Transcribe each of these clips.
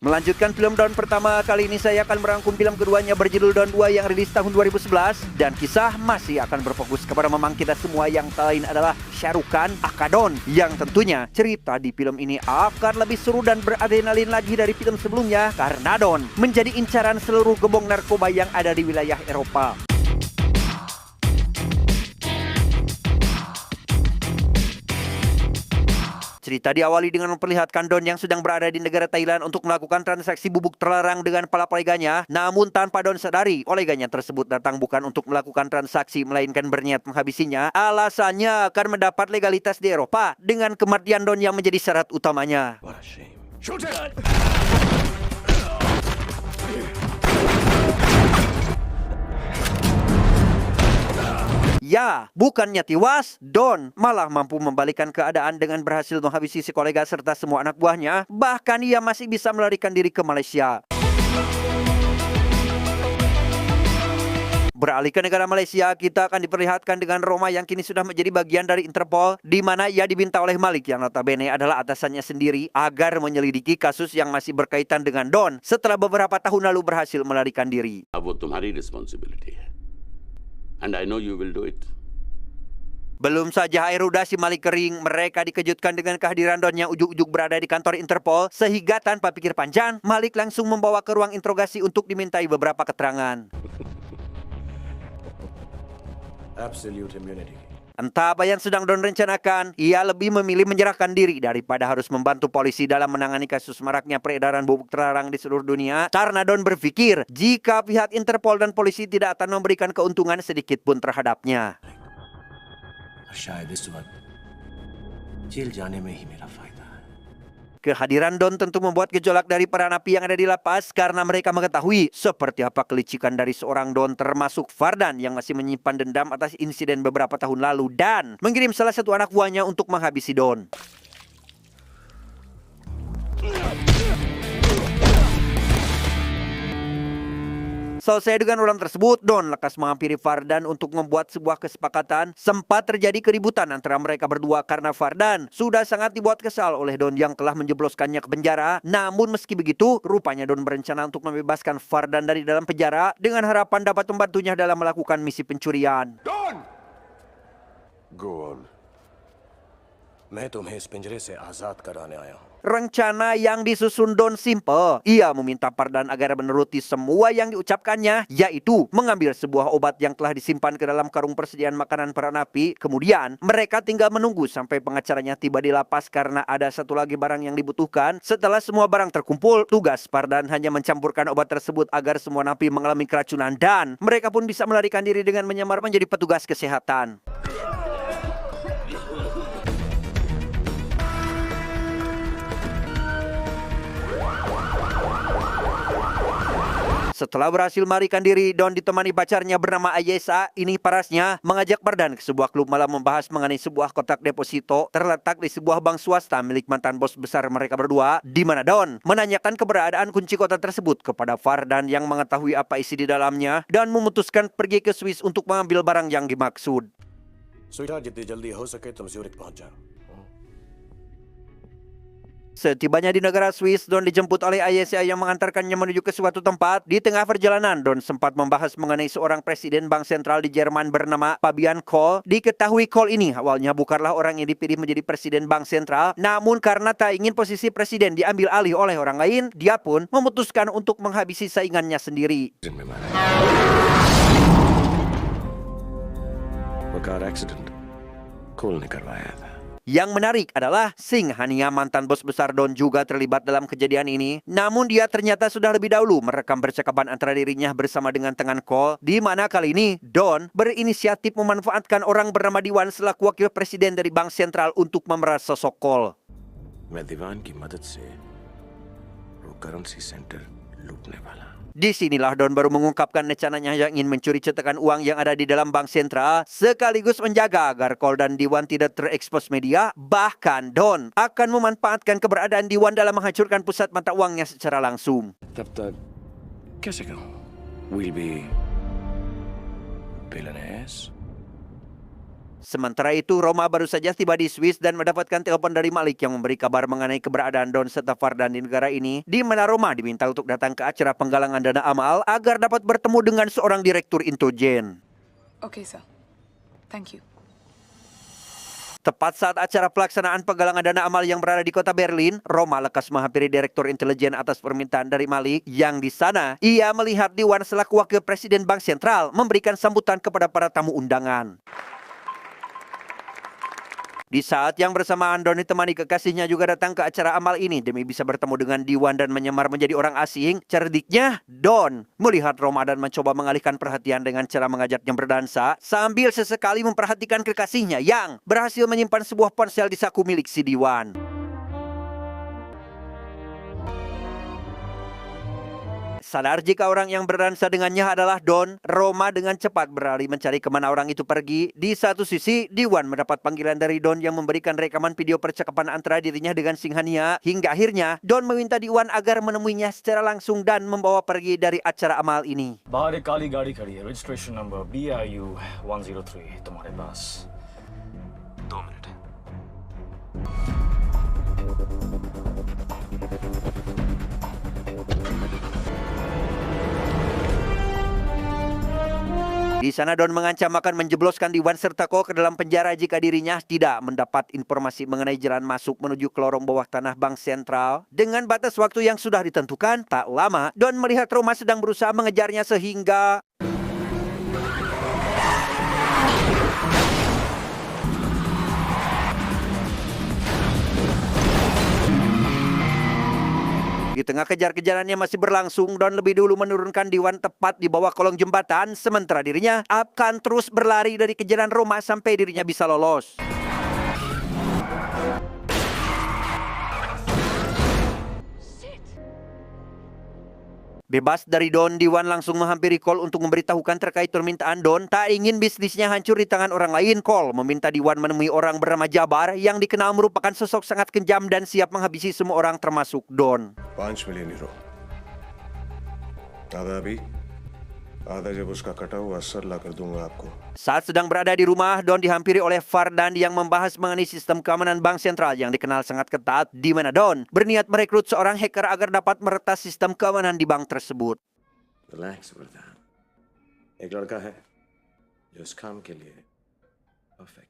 Melanjutkan film Don pertama, kali ini saya akan merangkum film keduanya berjudul Don 2 yang rilis tahun 2011. Dan kisah masih akan berfokus kepada memang kita semua yang lain adalah Shah Rukh Khan, aka Don. Yang tentunya cerita di film ini akan lebih seru dan beradrenalin lagi dari film sebelumnya, karena Don menjadi incaran seluruh gembong narkoba yang ada di wilayah Eropa. Cerita diawali dengan memperlihatkan Don yang sedang berada di negara Thailand untuk melakukan transaksi bubuk terlarang dengan para koleganya. Namun tanpa Don sadari, koleganya tersebut datang bukan untuk melakukan transaksi, melainkan berniat menghabisinya. Alasannya akan mendapat legalitas di Eropa, dengan kematian Don yang menjadi syarat utamanya. What a shame. Shoot it! Ya, bukannya tiwas, Don malah mampu membalikkan keadaan dengan berhasil menghabisi si kolega serta semua anak buahnya. Bahkan ia masih bisa melarikan diri ke Malaysia. Beralih ke negara Malaysia, kita akan diperlihatkan dengan Roma yang kini sudah menjadi bagian dari Interpol, di mana ia diminta oleh Malik yang notabene adalah atasannya sendiri agar menyelidiki kasus yang masih berkaitan dengan Don setelah beberapa tahun lalu berhasil melarikan diri. अब वो तुम्हारी responsibility है. And I know you will do it. Belum saja air udah si Malik kering, mereka dikejutkan dengan kehadiran Don yang ujuk-ujuk berada di kantor Interpol, sehingga tanpa pikir panjang, Malik langsung membawa ke ruang interogasi untuk dimintai beberapa keterangan. Absolute immunity. Entah apa yang sedang Don rencanakan, ia lebih memilih menyerahkan diri daripada harus membantu polisi dalam menangani kasus maraknya peredaran bubuk terlarang di seluruh dunia. Karena Don berpikir, jika pihak Interpol dan polisi tidak akan memberikan keuntungan sedikit pun terhadapnya. शायद इस वक्त जेल जाने में ही मेरा फायदा है. Kehadiran Don tentu membuat gejolak dari para napi yang ada di lapas, karena mereka mengetahui seperti apa kelicikan dari seorang Don, termasuk Fardan yang masih menyimpan dendam atas insiden beberapa tahun lalu dan mengirim salah satu anak buahnya untuk menghabisi Don. Selesai dengan ulang tersebut, Don lekas menghampiri Fardan untuk membuat sebuah kesepakatan. Sempat terjadi keributan antara mereka berdua karena Fardan sudah sangat dibuat kesal oleh Don yang telah menjebloskannya ke penjara. Namun meski begitu, rupanya Don berencana untuk membebaskan Fardan dari dalam penjara dengan harapan dapat membantunya dalam melakukan misi pencurian. Don! Go on. मैं तुम्हें इस पिंजरे से आजाद कराने आया हूँ. Rencana yang disusun Don simple. Ia meminta Fardan agar menuruti semua yang diucapkannya, yaitu mengambil sebuah obat yang telah disimpan ke dalam karung persediaan makanan para napi. Kemudian mereka tinggal menunggu sampai pengacaranya tiba di lapas karena ada satu lagi barang yang dibutuhkan. Setelah semua barang terkumpul, tugas Fardan hanya mencampurkan obat tersebut agar semua napi mengalami keracunan dan mereka pun bisa melarikan diri dengan menyamar menjadi petugas kesehatan. Setelah berhasil melarikan diri, Don ditemani pacarnya bernama Ayesa. Ini parasnya mengajak Fardan ke sebuah klub malam membahas mengenai sebuah kotak deposito terletak di sebuah bank swasta milik mantan bos besar mereka berdua, di mana Don menanyakan keberadaan kunci kotak tersebut kepada Fardan yang mengetahui apa isi di dalamnya dan memutuskan pergi ke Swiss untuk mengambil barang yang dimaksud. स्वीटार्ट जितनी जल्दी हो सके तुम ज्यूरिख पहुंच जाओ. Setibanya di negara Swiss, Don dijemput oleh Ayesa yang mengantarkannya menuju ke suatu tempat. Di tengah perjalanan, Don sempat membahas mengenai seorang presiden bank sentral di Jerman bernama Fabian Kohl. Diketahui Kohl ini awalnya bukanlah orang yang dipilih menjadi presiden bank sentral, namun karena tak ingin posisi presiden diambil alih oleh orang lain, dia pun memutuskan untuk menghabisi saingannya sendiri. Car accident कोल ने करवाया था. Yang menarik adalah Singh Hania, mantan bos besar Don, juga terlibat dalam kejadian ini. Namun dia ternyata sudah lebih dahulu merekam percakapan antara dirinya bersama dengan Tangan Kohl, di mana kali ini Don berinisiatif memanfaatkan orang bernama Diwan selaku wakil presiden dari bank sentral untuk memeras sosok Kohl. मैं दीवान की मदद से वो currency centre लूटने वाला. Disinilah Don baru mengungkapkan rencananya yang ingin mencuri cetakan uang yang ada di dalam bank sentral, sekaligus menjaga agar Kohl dan Diwan tidak terekspos media. Bahkan Don akan memanfaatkan keberadaan Diwan dalam menghancurkan pusat mata uangnya secara langsung. तब तक कैसे कहूँ? We'll be billionaires. Sementara itu, Roma baru saja tiba di Swiss dan mendapatkan telepon dari Malik yang memberi kabar mengenai keberadaan Don serta Fardan di negara ini, di mana Roma diminta untuk datang ke acara penggalangan dana amal agar dapat bertemu dengan seorang direktur intelijen. Okay, sir. Thank you. Tepat saat acara pelaksanaan penggalangan dana amal yang berada di kota Berlin, Roma lekas menghampiri direktur intelijen atas permintaan dari Malik, yang di sana ia melihat Diwan selaku wakil presiden Bank Sentral memberikan sambutan kepada para tamu undangan. Di saat yang bersamaan, Don ditemani kekasihnya juga datang ke acara amal ini demi bisa bertemu dengan Diwan dan menyamar menjadi orang asing. Cerdiknya, Don melihat Roma dan mencoba mengalihkan perhatian dengan cara mengajaknya berdansa sambil sesekali memperhatikan kekasihnya yang berhasil menyimpan sebuah ponsel di saku milik si Diwan. Sadar jika orang yang berdansa dengannya adalah Don, Roma dengan cepat berlari mencari kemana orang itu pergi. Di satu sisi, Diwan mendapat panggilan dari Don yang memberikan rekaman video percakapan antara dirinya dengan Singhania. Hingga akhirnya, Don meminta Diwan agar menemuinya secara langsung dan membawa pergi dari acara amal ini. बाहर एक काली गाड़ी खड़ी है, registration number BIU 103 तुम्हारे पास 2 मिनट है. Di sana Don mengancam akan menjebloskan Diwan serta Ko ke dalam penjara jika dirinya tidak mendapat informasi mengenai jalan masuk menuju ke lorong bawah tanah Bank Sentral. Dengan batas waktu yang sudah ditentukan, tak lama Don melihat Roma sedang berusaha mengejarnya sehingga di tengah kejar-kejarannya masih berlangsung, Don lebih dulu menurunkan Diwan tepat di bawah kolong jembatan, sementara dirinya akan terus berlari dari kejaran Roma sampai dirinya bisa lolos. Bebas dari Don, Diwan langsung menghampiri Cole untuk memberitahukan terkait permintaan Don. Tak ingin bisnisnya hancur di tangan orang lain, Cole meminta Diwan menemui orang bernama Jabar yang dikenal merupakan sosok sangat kejam dan siap menghabisi semua orang termasuk Don. 5 million euro आधा अभी आधा जब उसका कटा हुआ असर ला कर दूंगा आपको. Saat sedang berada di rumah, Don dihampiri oleh Fardan yang membahas mengenai sistem keamanan Bank Sentral yang dikenal sangat ketat, di mana Don berniat merekrut seorang hacker agar dapat meretas sistem keamanan di bank tersebut. Relax वरदान. एक लड़का है जो इस काम के लिए perfect.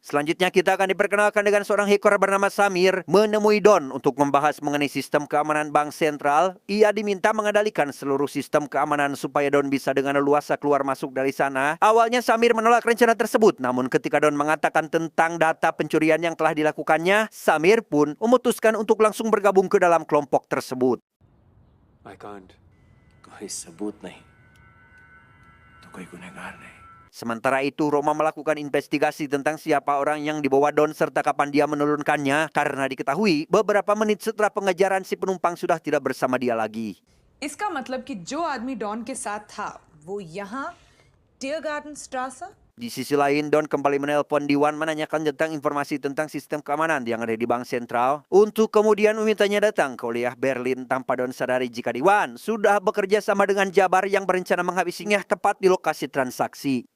Selanjutnya kita akan diperkenalkan dengan seorang hacker bernama Samir menemui Don untuk membahas mengenai sistem keamanan Bank Sentral. Ia diminta mengendalikan seluruh sistem keamanan supaya Don bisa dengan leluasa keluar masuk dari sana. Awalnya Samir menolak rencana tersebut, namun ketika Don mengatakan tentang data pencurian yang telah dilakukannya, Samir pun memutuskan untuk langsung bergabung ke dalam kelompok tersebut. I can't. कोई सबूत नहीं तो कोई गुनहगार नहीं. Sementara itu, Roma melakukan investigasi tentang siapa orang yang dibawa Don serta kapan dia menurunkannya karena diketahui beberapa menit setelah pengejaran si penumpang sudah tidak bersama dia lagi. इसका मतलब कि जो आदमी डॉन के साथ था वो यहाँ टीयरगार्टन स्ट्रासा. Di sisi lain, Don kembali menelpon Diwan menanyakan tentang informasi tentang sistem keamanan yang ada di Bank Sentral untuk kemudian memintanya datang ke wilayah Berlin tanpa Don sadari jika Diwan sudah bekerja sama dengan Jabar yang berencana menghabisinya tepat di lokasi transaksi.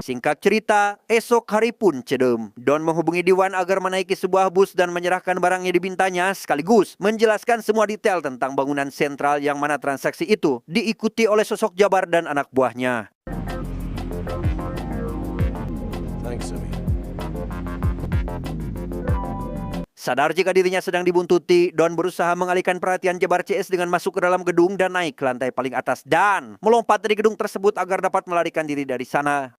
Singkat cerita, esok hari pun cedem. Don menghubungi Diwan agar menaiki sebuah bus dan menyerahkan barangnya dibintanya, sekaligus menjelaskan semua detail tentang bangunan sentral yang mana transaksi itu diikuti oleh sosok Jabar dan anak buahnya. Thanks, Samir. Sadar jika dirinya sedang dibuntuti, Don berusaha mengalihkan perhatian Jabar CS dengan masuk ke dalam gedung dan naik ke lantai paling atas dan melompat dari gedung tersebut agar dapat melarikan diri dari sana.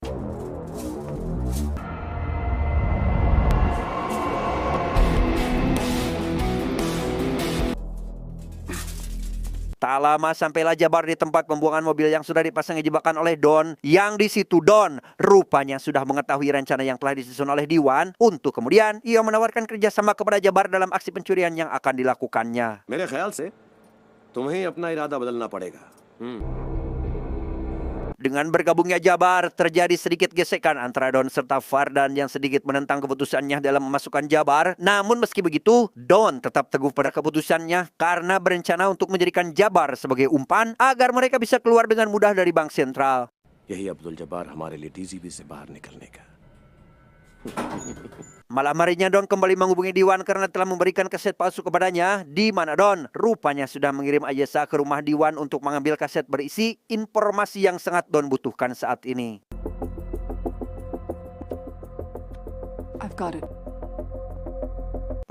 Tak lama sampailah Jabar di tempat pembuangan mobil yang sudah dipasangi jebakan oleh Don. Yang di situ Don rupanya sudah mengetahui rencana yang telah disusun oleh Diwan untuk kemudian ia menawarkan kerjasama kepada Jabar dalam aksi pencurian yang akan dilakukannya. मेरे ख्याल से तुम्हें अपना इरादा बदलना पड़ेगा. Dengan bergabungnya Jabar, terjadi sedikit gesekan antara Don serta Fardan yang sedikit menentang keputusannya dalam memasukkan Jabar. Namun meski begitu, Don tetap teguh pada keputusannya karena berencana untuk menjadikan Jabar sebagai umpan agar mereka bisa keluar dengan mudah dari Bank Sentral. यही अब्दुल जब्बार हमारे लिए डीजीपी से बाहर निकलने का। Malam harinya Don kembali menghubungi Diwan karena telah memberikan kaset palsu kepadanya, di mana Don rupanya sudah mengirim Ayesa ke rumah Diwan untuk mengambil kaset berisi informasi yang sangat Don butuhkan saat ini. I've got it.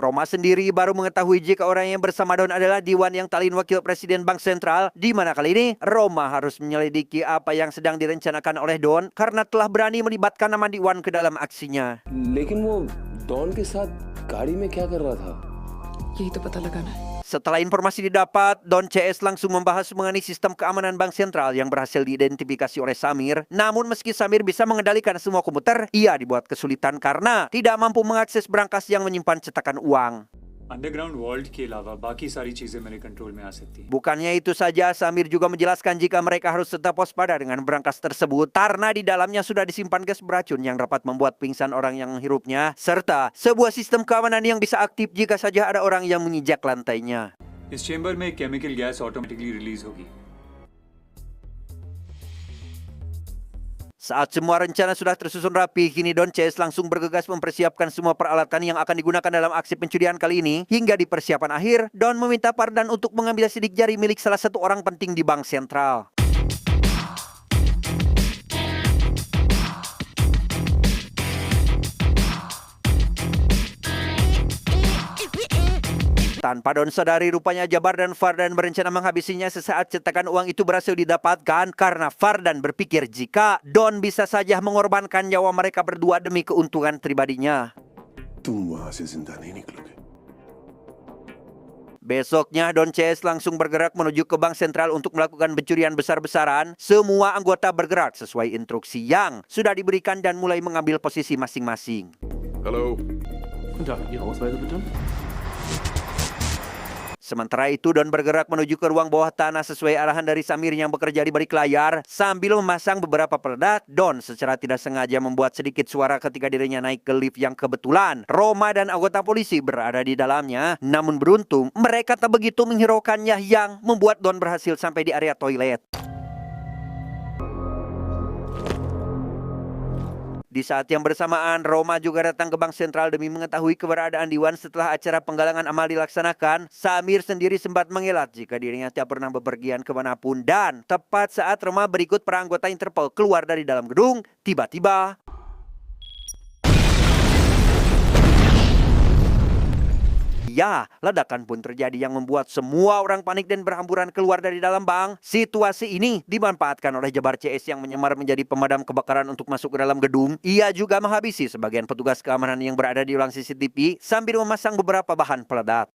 Roma sendiri baru mengetahui jika orang yang bersama Don adalah Diwan yang talin wakil presiden Bank Sentral, di mana kali ini Roma harus menyelidiki apa yang sedang direncanakan oleh Don karena telah berani melibatkan nama Diwan ke dalam aksinya. लेकिन वो डॉन के साथ गाड़ी में क्या कर रहा था? यही तो पता लगाना है. Setelah informasi didapat, Don CS langsung membahas mengenai sistem keamanan Bank Sentral yang berhasil diidentifikasi oleh Samir. Namun meski Samir bisa mengendalikan semua komputer, ia dibuat kesulitan karena tidak mampu mengakses brankas yang menyimpan cetakan uang. Underground world के अलावा बाकी सारी चीजें मेरे कंट्रोल में आ सकती हैं। Bukannya itu saja, Samir juga menjelaskan jika mereka harus tetap waspada dengan brankas tersebut karena di dalamnya sudah disimpan gas beracun yang dapat membuat pingsan orang yang menghirupnya, serta sebuah sistem keamanan yang bisa aktif jika saja ada orang yang menginjak lantainya. इस चेंबर में एक chemical gas automatically release होगी। Saat semua rencana sudah tersusun rapi, kini Don CS langsung bergegas mempersiapkan semua peralatan yang akan digunakan dalam aksi pencurian kali ini. Hingga di persiapan akhir, Don meminta Fardan untuk mengambil sidik jari milik salah satu orang penting di Bank Sentral. Tanpa Don sadari, rupanya Jabar dan Fardan berencana menghabisinya sesaat cetakan uang itu berhasil didapatkan karena Fardan berpikir jika Don bisa saja mengorbankan nyawa mereka berdua demi keuntungan pribadinya. तुम वहां से जिंदा नहीं निकलोगे। Besoknya Don CS langsung bergerak menuju ke Bank Sentral untuk melakukan pencurian besar-besaran. Semua anggota bergerak sesuai instruksi yang sudah diberikan dan mulai mengambil posisi masing-masing. Hello. Sementara itu Don bergerak menuju ke ruang bawah tanah sesuai arahan dari Samir yang bekerja di balik layar. Sambil memasang beberapa peledak, Don secara tidak sengaja membuat sedikit suara ketika dirinya naik ke lift yang kebetulan Roma dan anggota polisi berada di dalamnya. Namun beruntung mereka tak begitu menghiraukannya yang membuat Don berhasil sampai di area toilet. Di saat yang bersamaan, Roma juga datang ke Bank Sentral demi mengetahui keberadaan Diwan setelah acara penggalangan amal dilaksanakan. Samir sendiri sempat mengelak jika dirinya tidak pernah bepergian kemanapun. Dan tepat saat Roma berikut para anggota Interpol keluar dari dalam gedung, tiba-tiba ya, ledakan pun terjadi yang membuat semua orang panik dan berhamburan keluar dari dalam bank. Situasi ini dimanfaatkan oleh Jabar CS yang menyamar menjadi pemadam kebakaran untuk masuk ke dalam gedung. Ia juga menghabisi sebagian petugas keamanan yang berada di ruang CCTV sambil memasang beberapa bahan peledak.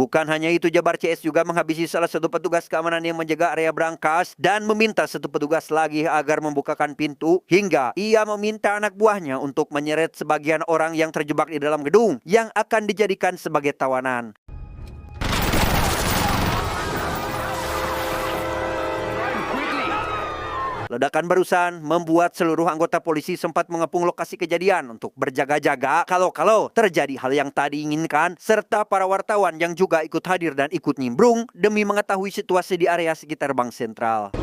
Bukan hanya itu, Jabar CS juga menghabisi salah satu petugas keamanan yang menjaga area brankas dan meminta satu petugas lagi agar membukakan pintu, hingga ia meminta anak buahnya untuk menyeret sebagian orang yang terjebak di dalam gedung yang akan dijadikan sebagai tawanan. Ledakan barusan membuat seluruh anggota polisi sempat mengepung lokasi kejadian untuk berjaga-jaga kalau terjadi hal yang tak diinginkan, serta para wartawan yang juga ikut hadir dan ikut nimbrung demi mengetahui situasi di area sekitar Bank Sentral.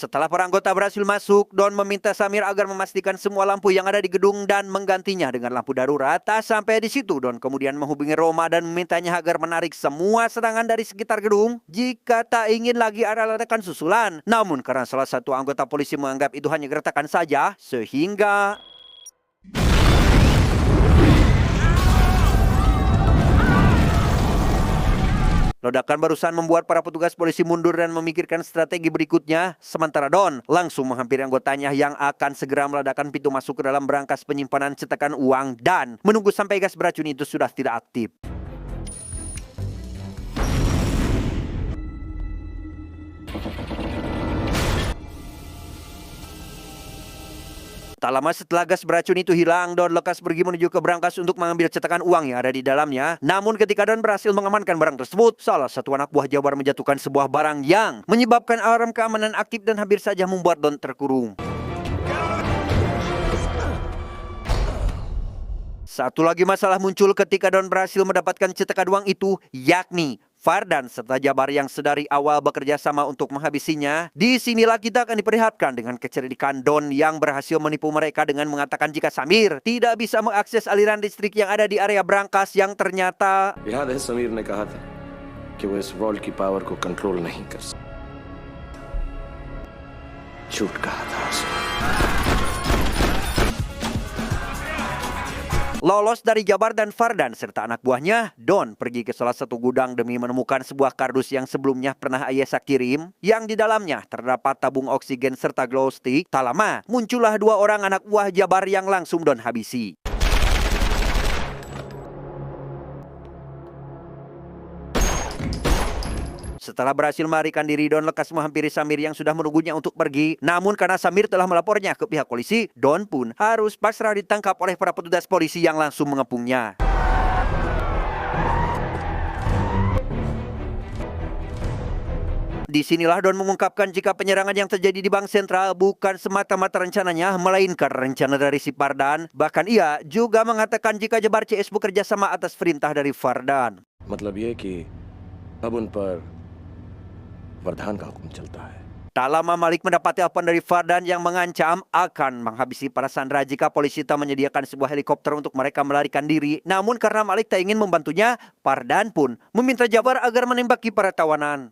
Setelah para anggota berhasil masuk, Don meminta Samir agar memastikan semua lampu yang ada di gedung dan menggantinya dengan lampu darurat. Tak sampai di situ, Don kemudian menghubungi Roma dan memintanya agar menarik semua serangan dari sekitar gedung jika tak ingin lagi ada ledakan susulan. Namun karena salah satu anggota polisi menganggap itu hanya gertakan saja, sehingga ledakan barusan membuat para petugas polisi mundur dan memikirkan strategi berikutnya. Sementara Don langsung menghampiri anggotanya yang akan segera meledakkan pintu masuk ke dalam brankas penyimpanan cetakan uang dan menunggu sampai gas beracun itu sudah tidak aktif. Tak lama setelah gas beracun itu hilang, Don lekas pergi menuju ke brankas untuk mengambil cetakan uang yang ada di dalamnya. Namun ketika Don berhasil mengamankan barang tersebut, salah satu anak buah Jabar menjatuhkan sebuah barang yang menyebabkan alarm keamanan aktif dan hampir saja membuat Don terkurung. Satu lagi masalah muncul ketika Don berhasil mendapatkan cetakan uang itu, yakni Fardan serta Jabar yang sedari awal bekerja sama untuk menghabisinya. Di sinilah kita akan diperlihatkan dengan kecerdikan Don yang berhasil menipu mereka dengan mengatakan jika Samir tidak bisa mengakses aliran listrik yang ada di area brankas yang ternyata याद है समीर ने कहा था कि वो इस वॉल्ट की पावर को कंट्रोल नहीं कर सकता। झूठ कहा था उसने। lolos dari Jabar dan Fardan serta anak buahnya, Don pergi ke salah satu gudang demi menemukan sebuah kardus yang sebelumnya pernah Ayesa kirim, yang di dalamnya terdapat tabung oksigen serta glow stick. Tak lama, muncullah dua orang anak buah Jabar yang langsung Don habisi. Setelah berhasil melarikan diri, Don lekas menghampiri Samir yang sudah menunggunya untuk pergi. Namun karena Samir telah melapornya ke pihak polisi, Don pun harus pasrah ditangkap oleh para petugas polisi yang langsung mengepungnya. Disinilah Don mengungkapkan jika penyerangan yang terjadi di Bank Sentral bukan semata-mata rencananya, melainkan rencana dari si Fardan. Bahkan ia juga mengatakan jika Jabar CS bekerja sama atas perintah dari Fardan. मतलब ये कि अब उन पर वरदान का हुक्म चलता है। Tak lama Malik mendapat telepon dari Fardan yang mengancam akan menghabisi para sandera jika polisi tak menyediakan sebuah helikopter untuk mereka melarikan diri. Namun karena Malik tak ingin membantunya, Fardan pun meminta Jabar agar menembaki para tawanan.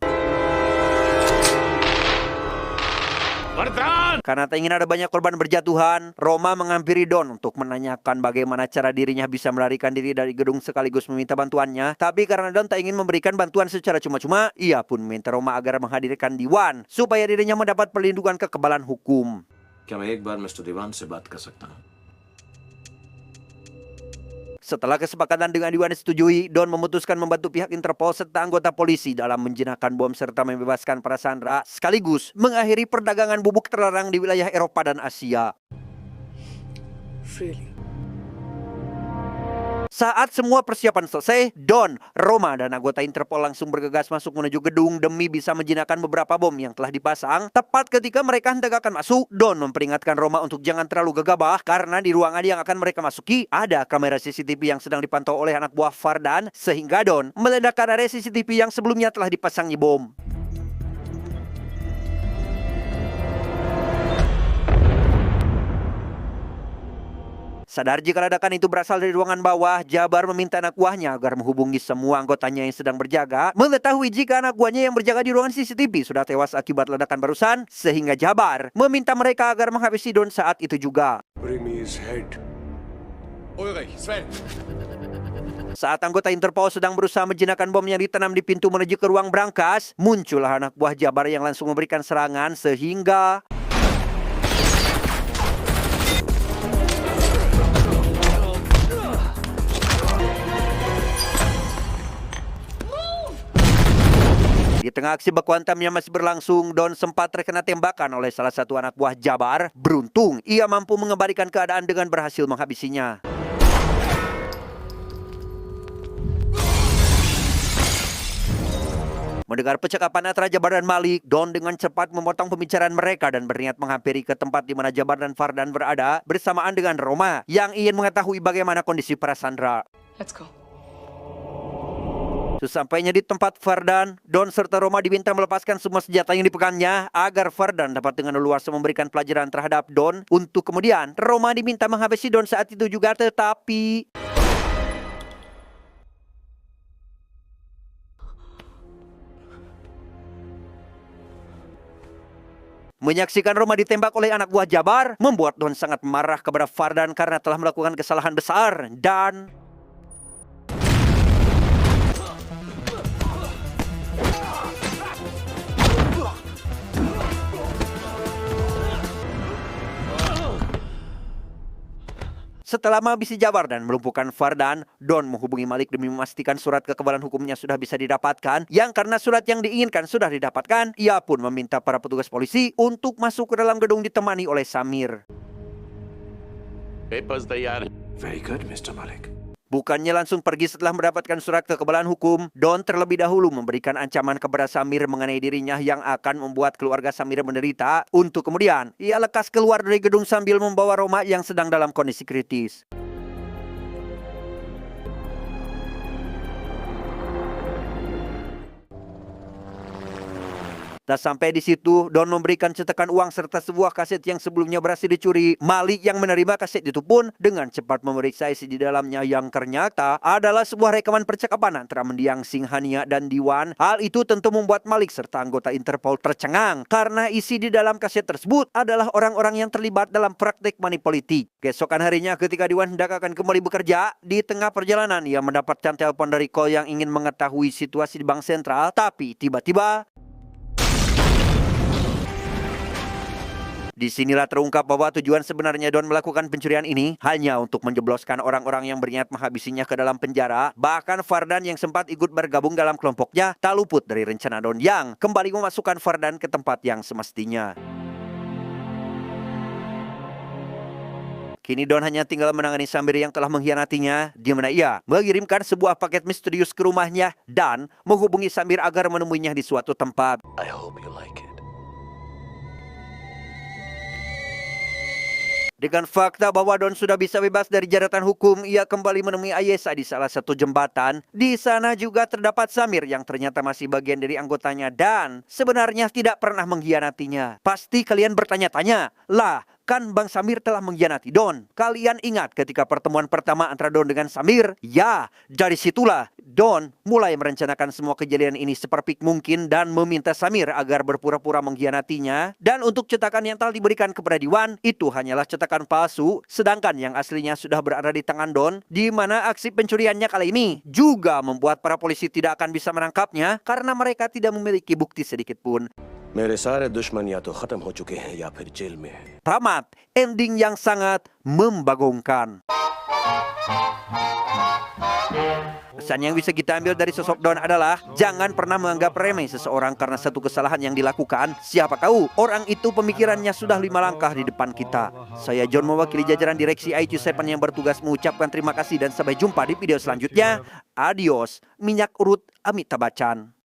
Karena tak ingin ada banyak korban berjatuhan, Roma menghampiri Don untuk menanyakan bagaimana cara dirinya bisa melarikan diri dari gedung sekaligus meminta bantuannya. Tapi karena Don tak ingin memberikan bantuan secara cuma-cuma, ia pun meminta Roma agar menghadirkan Diwan supaya dirinya mendapat perlindungan kekebalan hukum. क्या मैं एक बार मिस्टर दीवान से बात कर सकता हूँ? Setelah kesepakatan dengan Diwan disetujui, Don memutuskan membantu pihak Interpol serta anggota polisi dalam menjinakkan bom serta membebaskan para sandera, sekaligus mengakhiri perdagangan bubuk terlarang di wilayah Eropa dan Asia. Saat semua persiapan selesai, Don, Roma, dan anggota Interpol langsung bergegas masuk menuju gedung demi bisa menjinakkan beberapa bom yang telah dipasang. Tepat ketika mereka hendak akan masuk, Don memperingatkan Roma untuk jangan terlalu gegabah karena di ruangan yang akan mereka masuki ada kamera CCTV yang sedang dipantau oleh anak buah Fardan, sehingga Don meledakkan area CCTV yang sebelumnya telah dipasangi bom. Sadar jika ledakan itu berasal dari ruangan bawah, Jabar meminta anak buahnya agar menghubungi semua anggotanya yang sedang berjaga, mengetahui jika anak buahnya yang berjaga di ruangan CCTV sudah tewas akibat ledakan barusan, sehingga Jabar meminta mereka agar menghabisi Don saat itu juga. Bring me his head. Ulrich, Sven. Saat anggota Interpol sedang berusaha menjinakkan bom yang ditanam di pintu menuju ke ruang brankas, muncullah anak buah Jabar yang langsung memberikan serangan sehingga di tengah aksi baku hantam yang masih berlangsung, Don sempat terkena tembakan oleh salah satu anak buah Jabar. Beruntung, ia mampu mengembalikan keadaan dengan berhasil menghabisinya. Mendengar percakapan antara Jabar dan Malik, Don dengan cepat memotong pembicaraan mereka dan berniat menghampiri ke tempat di mana Jabar dan Fardan berada bersamaan dengan Roma yang ingin mengetahui bagaimana kondisi para sandera. Let's go. Sesampainya di tempat Fardan, Don serta Roma diminta melepaskan semua senjata yang dipegangnya agar Fardan dapat dengan leluasa memberikan pelajaran terhadap Don. Untuk kemudian, Roma diminta menghabisi Don saat itu juga, tetapi menyaksikan Roma ditembak oleh anak buah Jabar membuat Don sangat marah kepada Fardan karena telah melakukan kesalahan besar dan setelah menghabisi Jabar dan melumpuhkan Fardan, Don menghubungi Malik demi memastikan surat kekebalan hukumnya sudah bisa didapatkan. Yang karena surat yang diinginkan sudah didapatkan, ia pun meminta para petugas polisi untuk masuk ke dalam gedung ditemani oleh Samir. Papers तैयार हैं. Very good, Mr. Malik. Bukannya langsung pergi setelah mendapatkan surat kekebalan hukum, Don terlebih dahulu memberikan ancaman kepada Samir mengenai dirinya yang akan membuat keluarga Samir menderita. Untuk kemudian, ia lekas keluar dari gedung sambil membawa Roma yang sedang dalam kondisi kritis. Tak sampai di situ, Don memberikan cetakan uang serta sebuah kaset yang sebelumnya berhasil dicuri. Malik yang menerima kaset itu pun dengan cepat memeriksa isi di dalamnya yang ternyata adalah sebuah rekaman percakapan antara mendiang Singhania dan Diwan. Hal itu tentu membuat Malik serta anggota Interpol tercengang karena isi di dalam kaset tersebut adalah orang-orang yang terlibat dalam praktik money politik. Keesokan harinya ketika Diwan hendak akan kembali bekerja, di tengah perjalanan ia mendapatkan telepon dari Cole yang ingin mengetahui situasi di Bank Sentral, tapi tiba-tiba disinilah terungkap bahwa tujuan sebenarnya Don melakukan pencurian ini hanya untuk menjebloskan orang-orang yang berniat menghabisinya ke dalam penjara. Bahkan Fardan yang sempat ikut bergabung dalam kelompoknya tak luput dari rencana Don yang kembali memasukkan Fardan ke tempat yang semestinya. Kini Don hanya tinggal menangani Samir yang telah mengkhianatinya, di mana ia mengirimkan sebuah paket misterius ke rumahnya dan menghubungi Samir agar menemuinya di suatu tempat. I hope you like it. Dengan fakta bahwa Don sudah bisa bebas dari jeratan hukum, ia kembali menemui Ayesa di salah satu jembatan. Di sana juga terdapat Samir yang ternyata masih bagian dari anggotanya dan sebenarnya tidak pernah mengkhianatinya. Pasti kalian bertanya-tanya, lah kan Bang Samir telah mengkhianati Don. Kalian ingat ketika pertemuan pertama antara Don dengan Samir? Ya, dari situlah Don mulai merencanakan semua kejadian ini seperfik mungkin dan meminta Samir agar berpura-pura mengkhianatinya. Dan untuk cetakan yang telah diberikan kepada Diwan, itu hanyalah cetakan palsu, sedangkan yang aslinya sudah berada di tangan Don, di mana aksi pencuriannya kali ini juga membuat para polisi tidak akan bisa menangkapnya karena mereka tidak memiliki bukti sedikit pun. मेरे सारे दुश्मन या तो खत्म हो चुके हैं या फिर जेल में हैं। Tamat, ending yang sangat membagongkan. Pesan yang bisa kita ambil dari sosok Don adalah jangan pernah menganggap remeh seseorang karena satu kesalahan yang dilakukan. Siapa tahu orang itu pemikirannya sudah 5 langkah di depan kita. Saya John mewakili jajaran direksi IQ7 yang bertugas mengucapkan terima kasih dan sampai jumpa di video selanjutnya. Adios, minyak urut Amitabh Bachchan.